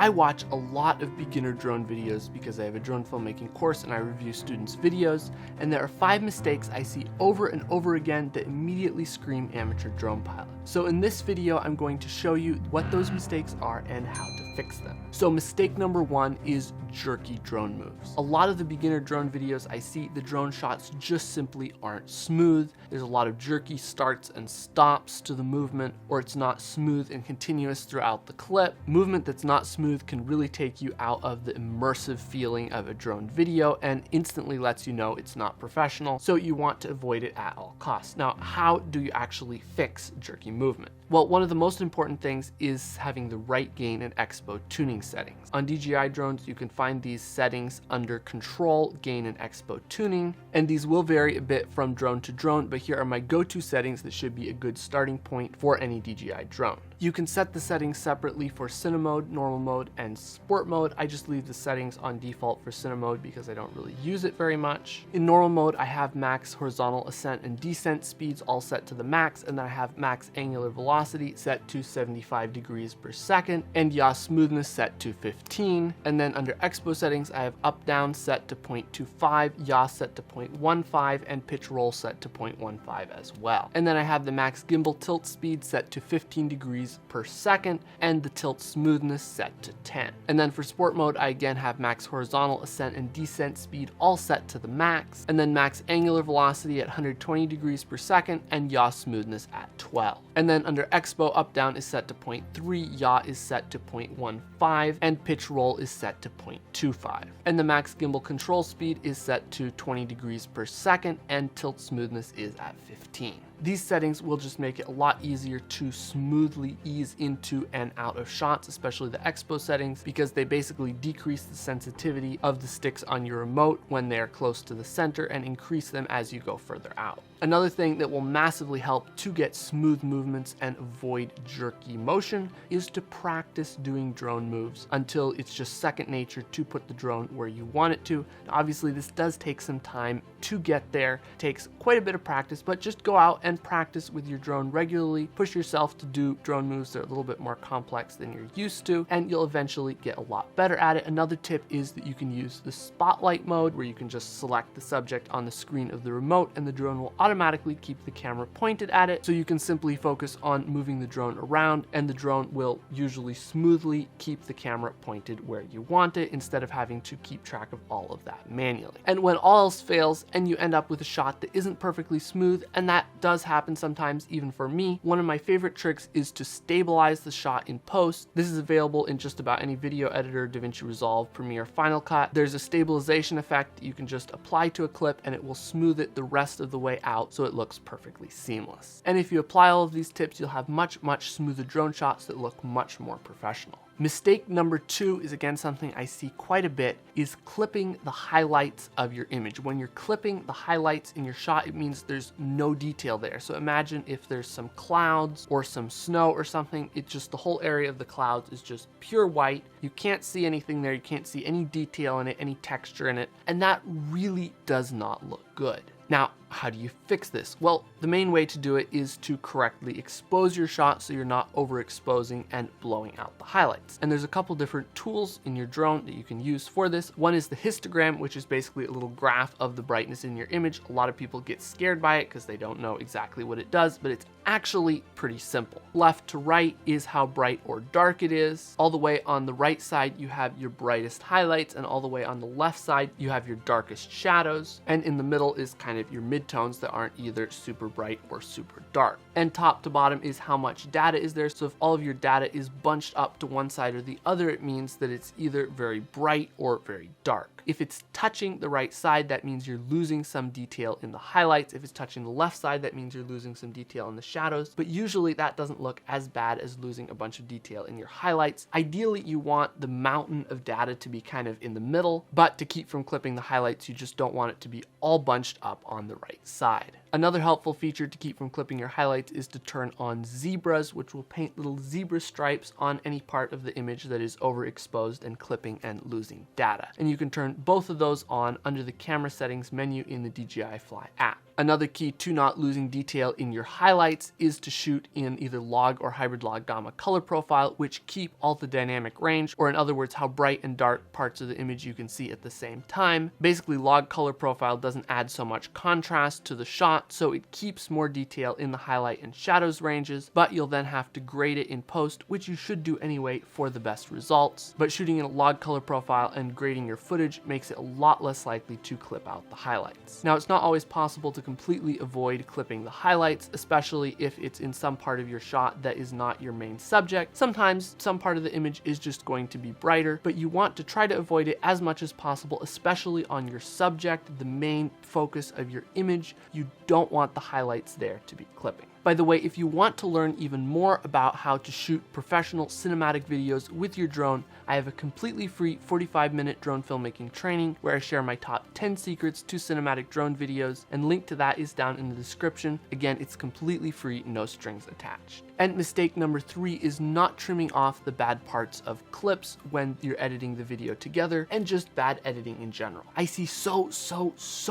I watch a lot of beginner drone videos because I have a drone filmmaking course and I review students' videos, and there are 5 mistakes I see over and over again that immediately scream amateur drone pilot. So in this video, I'm going to show you what those mistakes are and how to fix them. So mistake number 1 is jerky drone moves. A lot of the beginner drone videos I see, the drone shots just simply aren't smooth. There's a lot of jerky starts and stops to the movement, or it's not smooth and continuous throughout the clip. Movement that's not smooth can really take you out of the immersive feeling of a drone video and instantly lets you know it's not professional, so you want to avoid it at all costs. Now, how do you actually fix jerky movement? Well, one of the most important things is having the right gain and expo tuning settings. On DJI drones, you can find these settings under Control, Gain and Expo Tuning, and these will vary a bit from drone to drone, but here are my go-to settings that should be a good starting point for any DJI drone. You can set the settings separately for Cine mode, normal mode, and sport mode. I just leave the settings on default for Cine mode because I don't really use it very much. In normal mode, I have max horizontal ascent and descent speeds all set to the max, and then I have max angular velocity set to 75 degrees per second, and yaw smoothness set to 15. And then under expo settings, I have up down set to 0.25, yaw set to 0.15, and pitch roll set to 0.15 as well. And then I have the max gimbal tilt speed set to 15 degrees per second, and the tilt smoothness set to 10. And then for sport mode, I again have max horizontal ascent and descent speed all set to the max, and then max angular velocity at 120 degrees per second, and yaw smoothness at 12. And then under expo, up down is set to 0.3, yaw is set to 0.15, and pitch roll is set to 0.25. And the max gimbal control speed is set to 20 degrees per second, and tilt smoothness is at 15. These settings will just make it a lot easier to smoothly ease into and out of shots, especially the expo settings, because they basically decrease the sensitivity of the sticks on your remote when they are close to the center and increase them as you go further out. Another thing that will massively help to get smooth movements and avoid jerky motion is to practice doing drone moves until it's just second nature to put the drone where you want it to. Now, obviously, this does take some time to get there. It takes quite a bit of practice, but just go out and practice with your drone regularly. Push yourself to do drone moves that are a little bit more complex than you're used to, and you'll eventually get a lot better at it. Another tip is that you can use the spotlight mode, where you can just select the subject on the screen of the remote and the drone will automatically keep the camera pointed at it, so you can simply focus on moving the drone around, and the drone will usually smoothly keep the camera pointed where you want it instead of having to keep track of all of that manually. And when all else fails and you end up with a shot that isn't perfectly smooth, and that does happen sometimes even for me, one of my favorite tricks is to stabilize the shot in post. This is available in just about any video editor, DaVinci Resolve, Premiere, Final Cut. There's a stabilization effect you can just apply to a clip and it will smooth it the rest of the way out so it looks perfectly seamless. And if you apply all of these tips, you'll have much smoother drone shots that look much more professional. Mistake number 2 is again something I see quite a bit, is clipping the highlights of your image. When you're clipping the highlights in your shot, it means there's no detail there. So imagine if there's some clouds or some snow or something, it's just the whole area of the clouds is just pure white. You can't see anything there, you can't see any detail in it, any texture in it, and that really does not look good. Now, how do you fix this? Well, the main way to do it is to correctly expose your shot so you're not overexposing and blowing out the highlights. And there's a couple different tools in your drone that you can use for this. One is the histogram, which is basically a little graph of the brightness in your image. A lot of people get scared by it because they don't know exactly what it does, but it's actually pretty simple. Left to right is how bright or dark it is. All the way on the right side, you have your brightest highlights, and all the way on the left side, you have your darkest shadows. And in the middle is kind of your midtones that aren't either super bright or super dark. And top to bottom is how much data is there. So if all of your data is bunched up to one side or the other, it means that it's either very bright or very dark. If it's touching the right side, that means you're losing some detail in the highlights. If it's touching the left side, that means you're losing some detail in the shadows. But usually that doesn't look as bad as losing a bunch of detail in your highlights. Ideally, you want the mountain of data to be kind of in the middle, but to keep from clipping the highlights, you just don't want it to be all bunched up on the right side. Another helpful feature to keep from clipping your highlights is to turn on zebras, which will paint little zebra stripes on any part of the image that is overexposed and clipping and losing data. And you can turn both of those on under the camera settings menu in the DJI Fly app. Another key to not losing detail in your highlights is to shoot in either log or hybrid log gamma color profile, which keep all the dynamic range, or in other words, how bright and dark parts of the image you can see at the same time. Basically, log color profile doesn't add so much contrast to the shot, so it keeps more detail in the highlight and shadows ranges, but you'll then have to grade it in post, which you should do anyway for the best results. But shooting in a log color profile and grading your footage makes it a lot less likely to clip out the highlights. Now, it's not always possible to completely avoid clipping the highlights, especially if it's in some part of your shot that is not your main subject. Sometimes some part of the image is just going to be brighter, but you want to try to avoid it as much as possible, especially on your subject, the main focus of your image. You don't want the highlights there to be clipping. By the way, if you want to learn even more about how to shoot professional cinematic videos with your drone, I have a completely free 45-minute drone filmmaking training where I share my top 10 secrets to cinematic drone videos, and link to that is down in the description. Again, it's completely free, no strings attached. And mistake number 3 is not trimming off the bad parts of clips when you're editing the video together, and just bad editing in general. I see so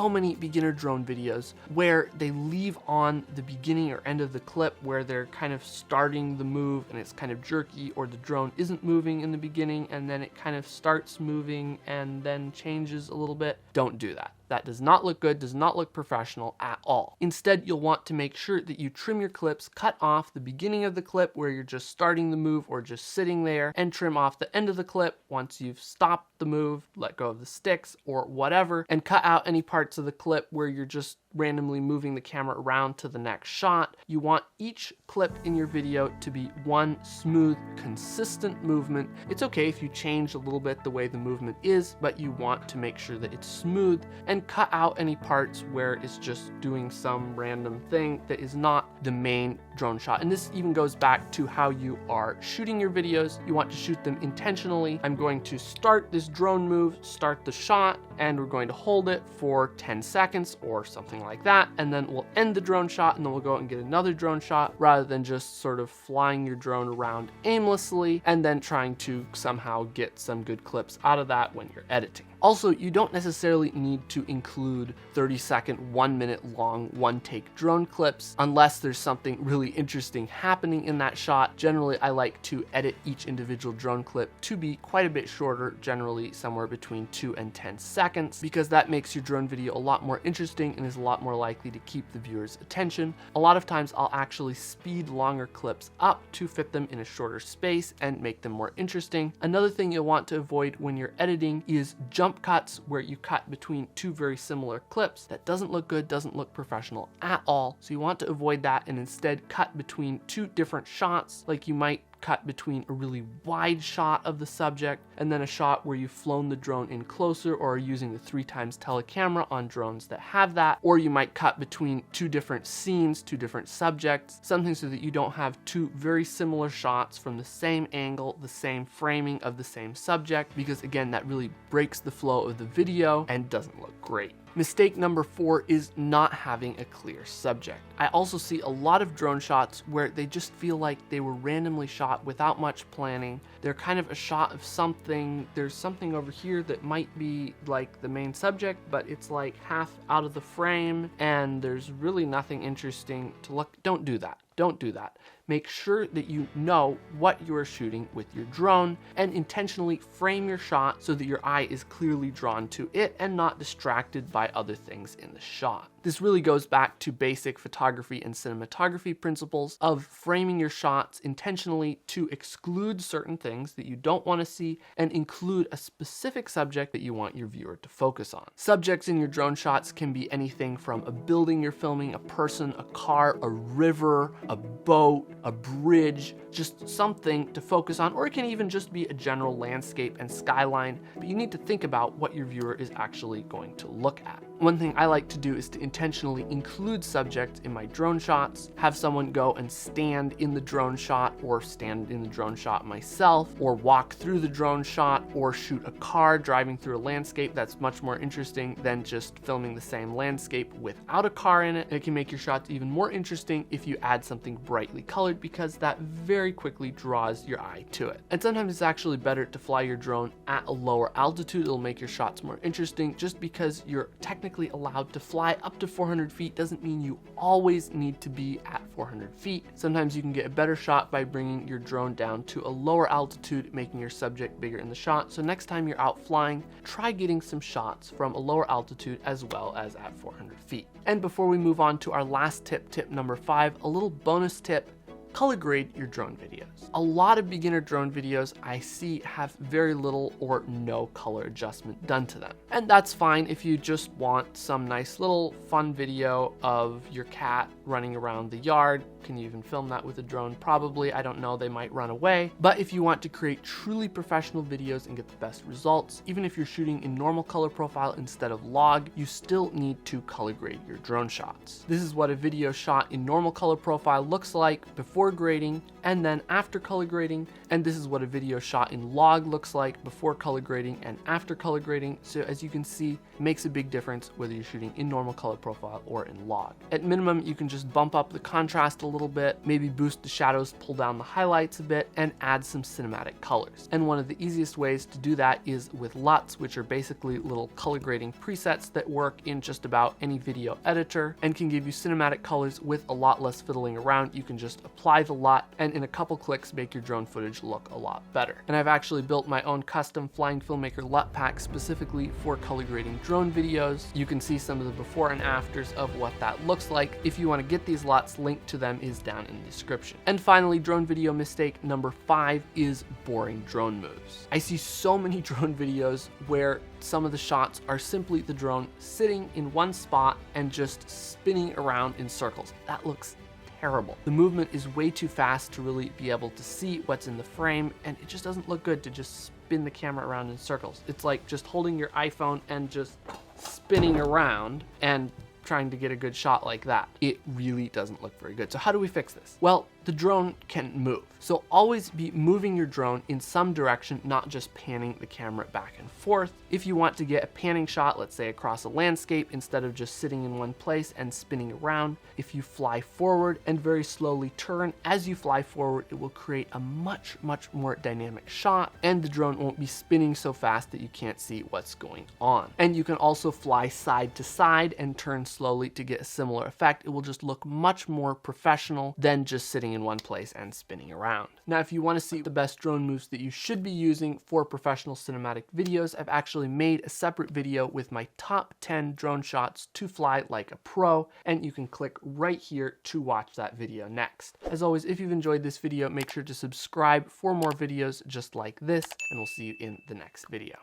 many beginner drone videos where they leave on the beginning or end of the clip where they're kind of starting the move and it's kind of jerky, or the drone isn't moving in the beginning and then it kind of starts moving and then changes a little bit. Don't do that. That does not look good, does not look professional at all. Instead, you'll want to make sure that you trim your clips, cut off the beginning of the clip where you're just starting the move or just sitting there, and trim off the end of the clip once you've stopped the move, let go of the sticks or whatever, and cut out any parts of the clip where you're just randomly moving the camera around to the next shot. You want each clip in your video to be one smooth, consistent movement. It's okay if you change a little bit the way the movement is, but you want to make sure that it's smooth, and cut out any parts where it's just doing some random thing that is not the main drone shot. And this even goes back to how you are shooting your videos. You want to shoot them intentionally. I'm going to start this drone move, start the shot, and we're going to hold it for 10 seconds or something like that, and then we'll end the drone shot, and then we'll go out and get another drone shot, rather than just sort of flying your drone around aimlessly and then trying to somehow get some good clips out of that when you're editing. Also, you don't necessarily need to include 30-second, 1-minute long, one-take drone clips unless there's something really interesting happening in that shot. Generally, I like to edit each individual drone clip to be quite a bit shorter, generally somewhere between 2 and 10 seconds, because that makes your drone video a lot more interesting and is a lot more likely to keep the viewer's attention. A lot of times I'll actually speed longer clips up to fit them in a shorter space and make them more interesting. Another thing you'll want to avoid when you're editing is jump cuts, where you cut between two very similar clips. That doesn't look good, doesn't look professional at all. So you want to avoid that and instead cut between two different shots, like you might cut between a really wide shot of the subject and then a shot where you've flown the drone in closer or are using the 3x telecamera on drones that have that. Or you might cut between two different scenes, two different subjects, something so that you don't have two very similar shots from the same angle, the same framing of the same subject, because again, that really breaks the flow of the video and doesn't look great. Mistake number 4 is not having a clear subject. I also see a lot of drone shots where they just feel like they were randomly shot without much planning. They're kind of a shot of something. There's something over here that might be like the main subject, but it's like half out of the frame and there's really nothing interesting to look. Don't do that. Don't do that. Make sure that you know what you are shooting with your drone and intentionally frame your shot so that your eye is clearly drawn to it and not distracted by other things in the shot. This really goes back to basic photography and cinematography principles of framing your shots intentionally to exclude certain things that you don't want to see and include a specific subject that you want your viewer to focus on. Subjects in your drone shots can be anything from a building you're filming, a person, a car, a river, a boat, a bridge, just something to focus on, or it can even just be a general landscape and skyline, but you need to think about what your viewer is actually going to look at. One thing I like to do is to intentionally include subjects in my drone shots, have someone go and stand in the drone shot or stand in the drone shot myself, or walk through the drone shot, or shoot a car driving through a landscape. That's much more interesting than just filming the same landscape without a car in it. It can make your shots even more interesting if you add something brightly colored colored because that very quickly draws your eye to it. And sometimes it's actually better to fly your drone at a lower altitude. It'll make your shots more interesting. Just because you're technically allowed to fly up to 400 feet doesn't mean you always need to be at 400 feet. Sometimes you can get a better shot by bringing your drone down to a lower altitude, making your subject bigger in the shot. So next time you're out flying, try getting some shots from a lower altitude as well as at 400 feet. And before we move on to our last tip, tip number 5, a little bonus tip: color grade your drone videos. A lot of beginner drone videos I see have very little or no color adjustment done to them. And that's fine if you just want some nice little fun video of your cat running around the yard. Can you even film that with a drone? Probably, I don't know, they might run away. But if you want to create truly professional videos and get the best results, even if you're shooting in normal color profile instead of log, you still need to color grade your drone shots. This is what a video shot in normal color profile looks like before grading and then after color grading, and this is what a video shot in log looks like before color grading and after color grading. So as you can see, it makes a big difference whether you're shooting in normal color profile or in log. At minimum, you can just bump up the contrast a little bit, maybe boost the shadows, pull down the highlights a bit, and add some cinematic colors. And one of the easiest ways to do that is with LUTs, which are basically little color grading presets that work in just about any video editor and can give you cinematic colors with a lot less fiddling around. You can just apply the LUT and in a couple clicks make your drone footage look a lot better. And I've actually built my own custom Flying Filmmaker LUT pack specifically for color grading drone videos. You can see some of the before and afters of what that looks like. If you want to get these LUTs, link to them is down in the description. And finally, drone video mistake number 5 is boring drone moves. I see so many drone videos where some of the shots are simply the drone sitting in one spot and just spinning around in circles. That looks terrible. The movement is way too fast to really be able to see what's in the frame, and it just doesn't look good to just spin the camera around in circles. It's like just holding your iPhone and just spinning around and trying to get a good shot like that. It really doesn't look very good. So how do we fix this? Well, the drone can move. So always be moving your drone in some direction, not just panning the camera back and forth. If you want to get a panning shot, let's say across a landscape, instead of just sitting in one place and spinning around, if you fly forward and very slowly turn, as you fly forward, it will create a much more dynamic shot, and the drone won't be spinning so fast that you can't see what's going on. And you can also fly side to side and turn slowly to get a similar effect. It will just look much more professional than just sitting in one place and spinning around. Now, if you want to see the best drone moves that you should be using for professional cinematic videos, I've actually made a separate video with my top 10 drone shots to fly like a pro, and you can click right here to watch that video next. As always, if you've enjoyed this video, make sure to subscribe for more videos just like this, and we'll see you in the next video.